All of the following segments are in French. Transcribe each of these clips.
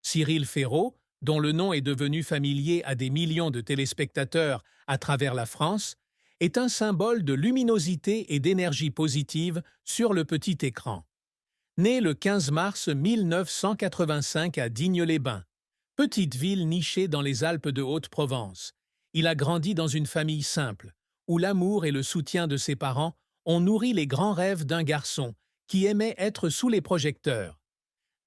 Cyril Ferraud, dont le nom est devenu familier à des millions de téléspectateurs à travers la France, est un symbole de luminosité et d'énergie positive sur le petit écran. Né le 15 mars 1985 à Digne-les-Bains, petite ville nichée dans les Alpes de Haute-Provence, il a grandi dans une famille simple, où l'amour et le soutien de ses parents ont nourri les grands rêves d'un garçon qui aimait être sous les projecteurs.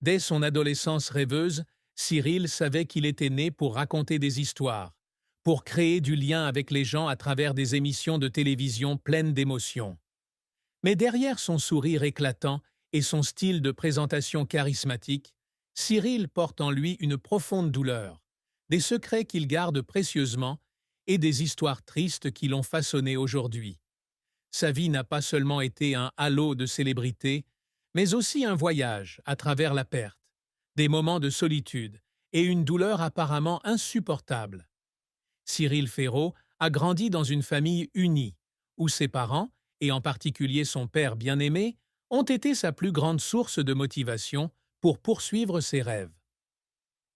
Dès son adolescence rêveuse, Cyril savait qu'il était né pour raconter des histoires, pour créer du lien avec les gens à travers des émissions de télévision pleines d'émotions. Mais derrière son sourire éclatant et son style de présentation charismatique, Cyril porte en lui une profonde douleur, des secrets qu'il garde précieusement et des histoires tristes qui l'ont façonné aujourd'hui. Sa vie n'a pas seulement été un halo de célébrité, mais aussi un voyage à travers la perte, des moments de solitude et une douleur apparemment insupportable. Cyril Ferraud a grandi dans une famille unie, où ses parents, et en particulier son père bien-aimé, ont été sa plus grande source de motivation pour poursuivre ses rêves.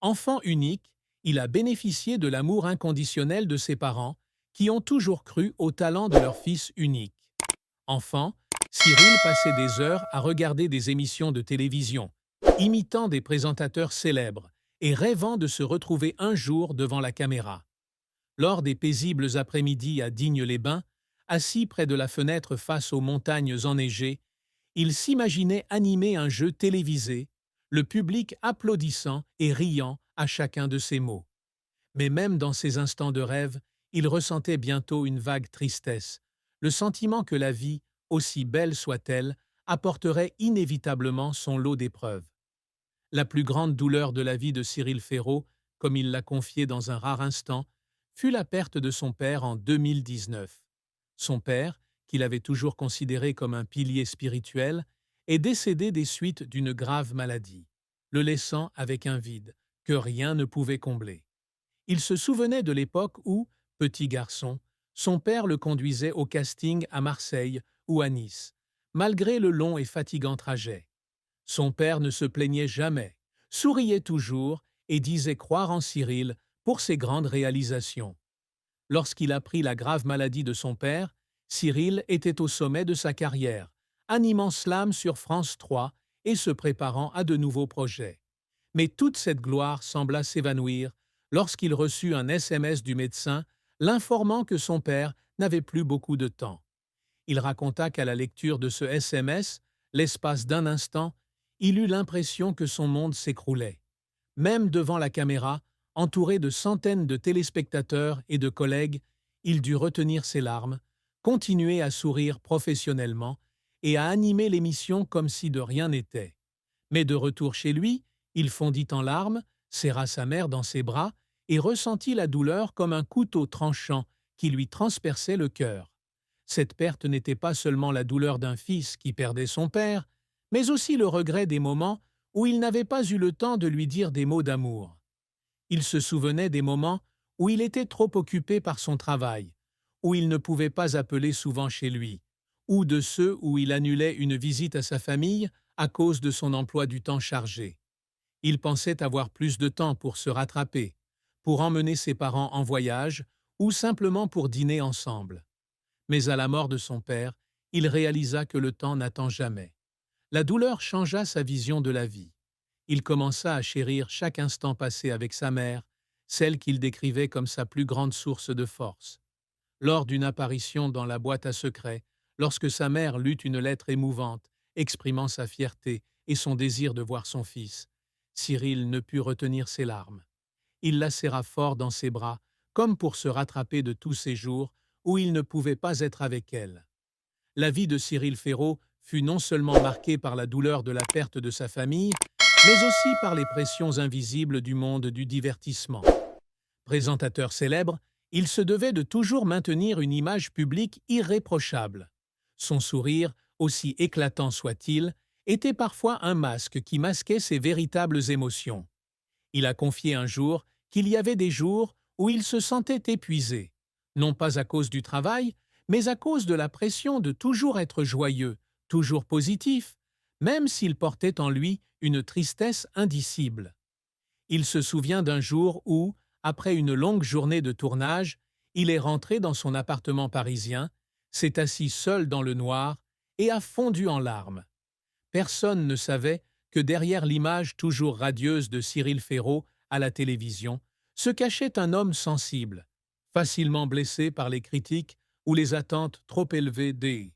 Enfant unique, il a bénéficié de l'amour inconditionnel de ses parents, qui ont toujours cru au talent de leur fils unique. Enfant, Cyril passait des heures à regarder des émissions de télévision, imitant des présentateurs célèbres et rêvant de se retrouver un jour devant la caméra. Lors des paisibles après-midi à Digne-les-Bains, assis près de la fenêtre face aux montagnes enneigées, il s'imaginait animer un jeu télévisé, le public applaudissant et riant à chacun de ses mots. Mais même dans ces instants de rêve, il ressentait bientôt une vague tristesse, le sentiment que la vie, aussi belle soit-elle, apporterait inévitablement son lot d'épreuves. La plus grande douleur de la vie de Cyril Ferraud, comme il l'a confié dans un rare instant, fut la perte de son père en 2019. Son père, qu'il avait toujours considéré comme un pilier spirituel, est décédé des suites d'une grave maladie, le laissant avec un vide que rien ne pouvait combler. Il se souvenait de l'époque où, petit garçon, son père le conduisait au casting à Marseille ou à Nice, malgré le long et fatigant trajet. Son père ne se plaignait jamais, souriait toujours et disait croire en Cyril pour ses grandes réalisations. Lorsqu'il apprit la grave maladie de son père, Cyril était au sommet de sa carrière, animant Slam sur France 3 et se préparant à de nouveaux projets. Mais toute cette gloire sembla s'évanouir lorsqu'il reçut un SMS du médecin l'informant que son père n'avait plus beaucoup de temps. Il raconta qu'à la lecture de ce SMS, l'espace d'un instant, il eut l'impression que son monde s'écroulait. Même devant la caméra, entouré de centaines de téléspectateurs et de collègues, il dut retenir ses larmes, continuer à sourire professionnellement et à animer l'émission comme si de rien n'était. Mais de retour chez lui, il fondit en larmes, serra sa mère dans ses bras et ressentit la douleur comme un couteau tranchant qui lui transperçait le cœur. Cette perte n'était pas seulement la douleur d'un fils qui perdait son père, mais aussi le regret des moments où il n'avait pas eu le temps de lui dire des mots d'amour. Il se souvenait des moments où il était trop occupé par son travail, où il ne pouvait pas appeler souvent chez lui, ou de ceux où il annulait une visite à sa famille à cause de son emploi du temps chargé. Il pensait avoir plus de temps pour se rattraper, pour emmener ses parents en voyage ou simplement pour dîner ensemble. Mais à la mort de son père, il réalisa que le temps n'attend jamais. La douleur changea sa vision de la vie. Il commença à chérir chaque instant passé avec sa mère, celle qu'il décrivait comme sa plus grande source de force. Lors d'une apparition dans la boîte à secrets, lorsque sa mère lut une lettre émouvante, exprimant sa fierté et son désir de voir son fils, Cyril ne put retenir ses larmes. Il la serra fort dans ses bras, comme pour se rattraper de tous ces jours où il ne pouvait pas être avec elle. La vie de Cyril Ferraud fut non seulement marquée par la douleur de la perte de sa famille, mais aussi par les pressions invisibles du monde du divertissement. Présentateur célèbre, il se devait de toujours maintenir une image publique irréprochable. Son sourire, aussi éclatant soit-il, était parfois un masque qui masquait ses véritables émotions. Il a confié un jour qu'il y avait des jours où il se sentait épuisé, non pas à cause du travail, mais à cause de la pression de toujours être joyeux, toujours positif, même s'il portait en lui une tristesse indicible. Il se souvient d'un jour où, après une longue journée de tournage, il est rentré dans son appartement parisien, s'est assis seul dans le noir et a fondu en larmes. Personne ne savait que derrière l'image toujours radieuse de Cyril Ferraud à la télévision se cachait un homme sensible, facilement blessé par les critiques ou les attentes trop élevées des